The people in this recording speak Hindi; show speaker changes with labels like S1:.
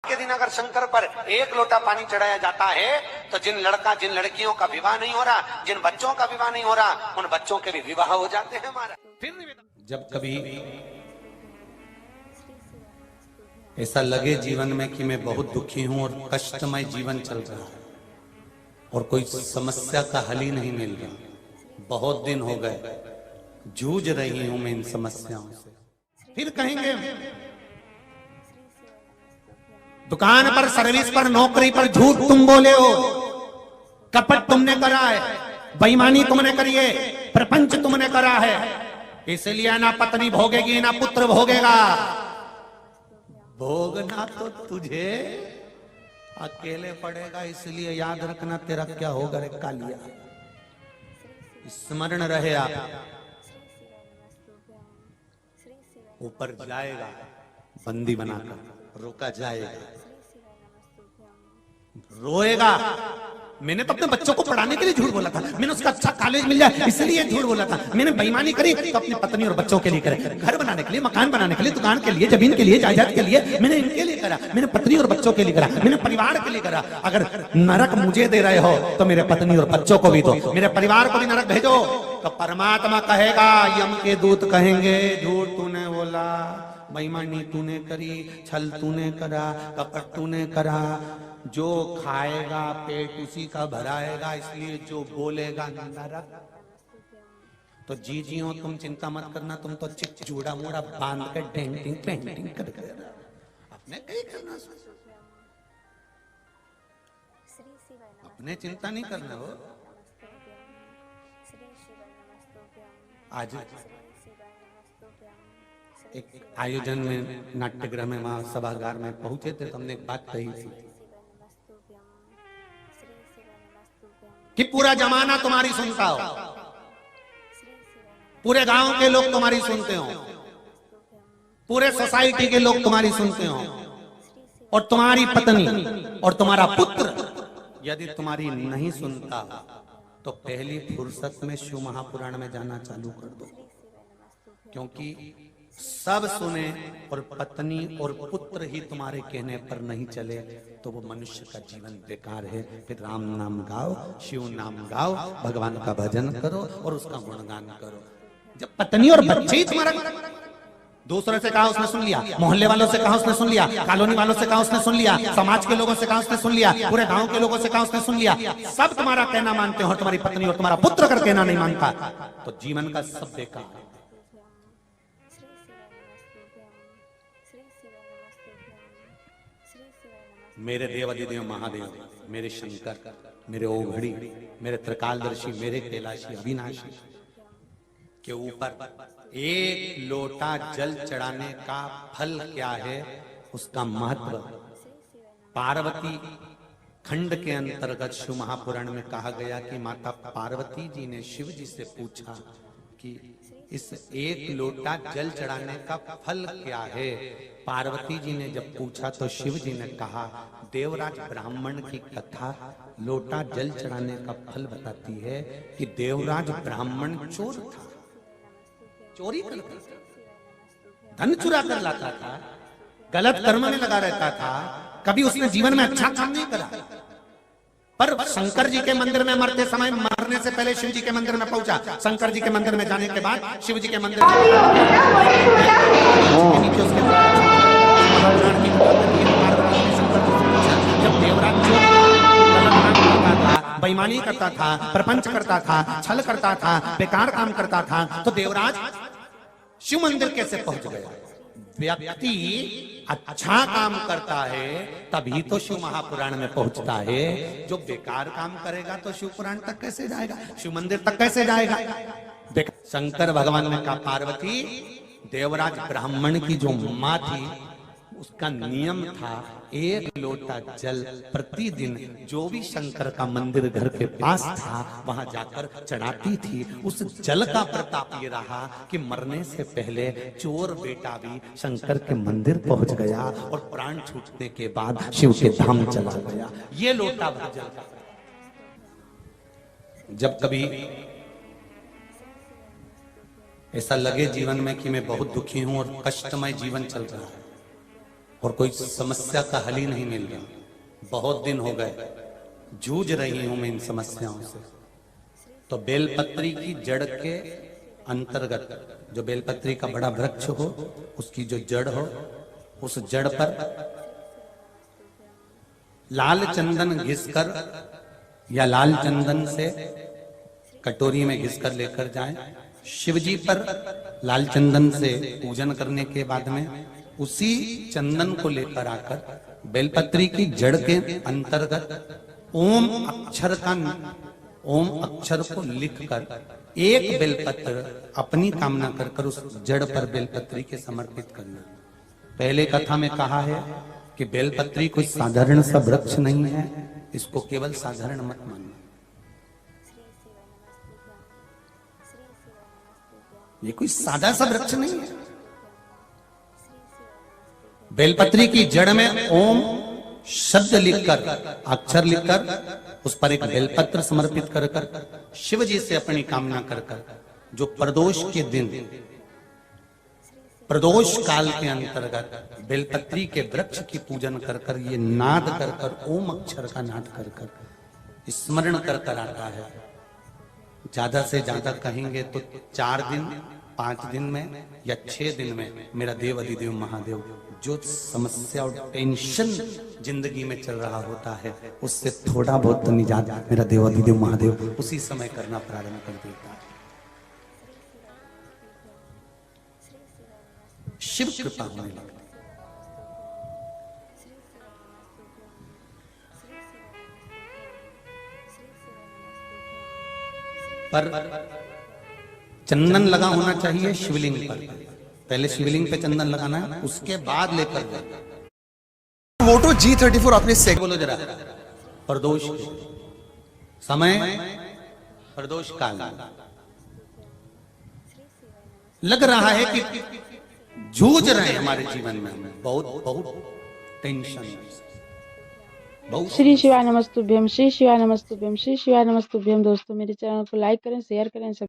S1: के दिन अगर शंकर पर एक लोटा पानी चढ़ाया जाता है तो जिन लड़कियों का विवाह नहीं हो रहा, जिन बच्चों का विवाह नहीं हो रहा, उन बच्चों के भी विवाह हो जाते हैं हमारा। फिर
S2: जब कभी ऐसा लगे जीवन में कि मैं बहुत दुखी हूं और कष्टमय जीवन चल रहा है और कोई समस्या का हल ही नहीं मिल रहा, बहुत दिन हो गए जूझ रही हूं मैं इन समस्याओं से, फिर कहेंगे दुकान पर, सर्विस पर, नौकरी पर झूठ तुम बोले हो, कपट तुमने करा है, बेईमानी तुमने करी है, प्रपंच तुमने करा है, इसलिए ना पत्नी भोगेगी ना पुत्र भोगेगा। भोगना तो तुझे अकेले पड़ेगा, इसलिए याद रखना तेरा क्या होगा रे कालिया। स्मरण रहे आप, ऊपर जाएगा बंदी बनाकर, रोका जाएगा, रोएगा। मैंने तो अपने बच्चों को पढ़ाने के लिए झूठ बोला था, मैंने उसका अच्छा कॉलेज मिल जाए इसलिए झूठ बोला था, मैंने बेईमानी करी तो अपनी पत्नी और बच्चों के लिए करे, घर बनाने के लिए, मकान बनाने के लिए, दुकान के लिए, जमीन के लिए, जायदाद के लिए, मैंने इनके लिए करा, मैंने पत्नी और बच्चों के लिए करा, मैंने परिवार के लिए करा। अगर नरक मुझे दे रहे हो तो मेरे पत्नी और बच्चों को भी दो, मेरे परिवार को भी नरक भेजो। तो परमात्मा कहेगा, यम के दूत कहेंगे झूठ तूने बोला, बेईमानी तूने करी, छल तूने करा, कपट तूने करा, जो खाएगा पेट उसी का भराएगा, इसलिए जो बोलेगा नरक। तो जी हो, तुम चिंता मत करना, तुम तो चिक चूड़ा मूड़ा बांध के डेंटिंग पेंटिंग कर अपने कहीं करना, अपने चिंता नहीं करना हो। आज एक आयोजन में नाट्यगृह में, वहां सभागार में पहुंचे थे, तो हमने एक बात कही थी कि पूरा जमाना तुम्हारी सुनता हो, पूरे गांव के लोग तुम्हारी सुनते हो, पूरे सोसाइटी के लोग तुम्हारी सुनते हो, और तुम्हारी पत्नी और तुम्हारा पुत्र यदि तुम्हारी नहीं सुनता तो पहली फुर्सत में शिव महापुराण में जाना चालू कर दो, क्योंकि सब सुने और पत्नी और पुत्र ही तुम्हारे कहने पर नहीं चले तो वो मनुष्य का जीवन बेकार है। फिर राम नाम गाओ, शिव नाम गाओ, भगवान का भजन करो और उसका गुणगान करो। जब पत्नी और बच्चे ही तुम्हारा, दूसरे से कहा उसने सुन लिया, मोहल्ले वालों से कहा उसने सुन लिया, कॉलोनी वालों से कहा उसने सुन लिया, समाज के लोगों से कहा उसने सुन लिया, पूरे गांव के लोगों से कहा उसने सुन लिया, सब तुम्हारा कहना मानते हो और तुम्हारी पत्नी और तुम्हारा पुत्र अगर कहना नहीं मानता तो जीवन का सब बेकार। मेरे देवादिदेव महादेव, मेरे शंकर, मेरे ओघड़ी, मेरे त्रिकालदर्शी, मेरे कैलाशी अविनाशी के ऊपर एक लोटा जल चढ़ाने का फल क्या है, उसका महत्व पार्वती खंड के अंतर्गत शिव महापुराण में कहा गया कि माता पार्वती जी ने शिव जी से पूछा कि इस एक लोटा जल चढ़ाने का फल क्या है। पार्वती जी ने जब पूछा तो शिव जी ने कहा, देवराज ब्राह्मण की कथा लोटा जल चढ़ाने का फल बताती है कि देवराज ब्राह्मण चोर था, चोरी करता था, धन चुरा कर लाता था, गलत कर्म में लगा रहता था, कभी उसने जीवन में अच्छा काम नहीं करा। पर शंकर जी के मंदिर में मरते समय, मरने से पहले शिव जी के मंदिर में पहुंचा, शंकर जी के मंदिर में जाने के बाद शिव जी के मंदिर में जब देवराज बेईमानी करता था, प्रपंच करता था, छल करता था, बेकार काम करता था, तो देवराज शिव मंदिर कैसे पहुंच गया? व्यक्ति अच्छा काम करता है तभी तो शिव महापुराण में पहुंचता है, जो बेकार काम करेगा तो शिव पुराण तक कैसे जाएगा, शिव मंदिर तक कैसे जाएगा? शंकर भगवान ने कहा, पार्वती देवराज ब्राह्मण की जो माँ थी उसका नियम था एक लोटा जल प्रतिदिन जो भी शंकर का मंदिर घर के पास था वहां जाकर चढ़ाती थी। उस जल का प्रताप ये रहा कि मरने से पहले चोर बेटा भी शंकर के मंदिर पहुंच गया और प्राण छूटने के बाद शिव के धाम चला गया। ये लोटा भर जल का। जब कभी ऐसा लगे जीवन में कि मैं बहुत दुखी हूं और कष्टमय जीवन चल रहा है और कोई समस्या का हल ही नहीं मिल रहा। बहुत दिन हो गए जूझ रही हूं मैं इन समस्याओं से। तो बेलपत्री की जड़ के अंतर्गत, जो बेलपत्री का बड़ा वृक्ष हो, उसकी जो जड़ हो, उस जड़ पर लाल चंदन घिसकर या लाल चंदन से कटोरी में घिसकर लेकर जाएं। शिवजी पर लाल चंदन से पूजन करने के बाद में उसी चंदन को लेकर आकर बेलपत्री की जड़ के अंतर्गत ओम अक्षर को लिखकर एक बेलपत्र अपनी कामना कर उस जड़ पर बेलपत्री के समर्पित करना। पहले कथा में कहा है कि बेलपत्री कोई साधारण सा वृक्ष नहीं है, इसको केवल साधारण मत मानना। ये कोई सादा सा वृक्ष नहीं है। बेलपत्री की जड़ में ओम शब्द लिखकर, अक्षर लिखकर उस पर एक बेलपत्र समर्पित कर शिव जी से अपनी कामना कर जो प्रदोष के दिन, प्रदोष काल के अंतर्गत बेलपत्री के वृक्ष की पूजन कर ये नाद कर ओम अक्षर का नाद कर स्मरण कर आता है। ज्यादा से ज्यादा कहेंगे तो 4 दिन 5 दिन में या 6 दिन में मेरा देव अधिदेव महादेव जो समस्या और टेंशन जिंदगी में चल रहा होता है उससे थोड़ा बहुत तो निजात मेरा देव अधिदेव महादेव उसी समय करना प्रारंभ कर देता है। शिव कृपा होने लगती। पर चंदन लगा होना चाहिए शिवलिंग पर। पहले शिवलिंग पे चंदन लगाना है, उसके बाद लेकर जाना।
S3: मोटो G34 आपने सेक
S2: बोलो जरा। प्रदोष समय, प्रदोष काल लग रहा है कि जूझ रहे हैं हमारे जीवन में बहुत टेंशन।
S4: श्री शिवाय नमस्तुभ्यम, श्री शिवाय नमस्तुभ्यम, श्री शिवाय नमस्तुभ्यम। दोस्तों मेरे चैनल को लाइक करें, शेयर करें।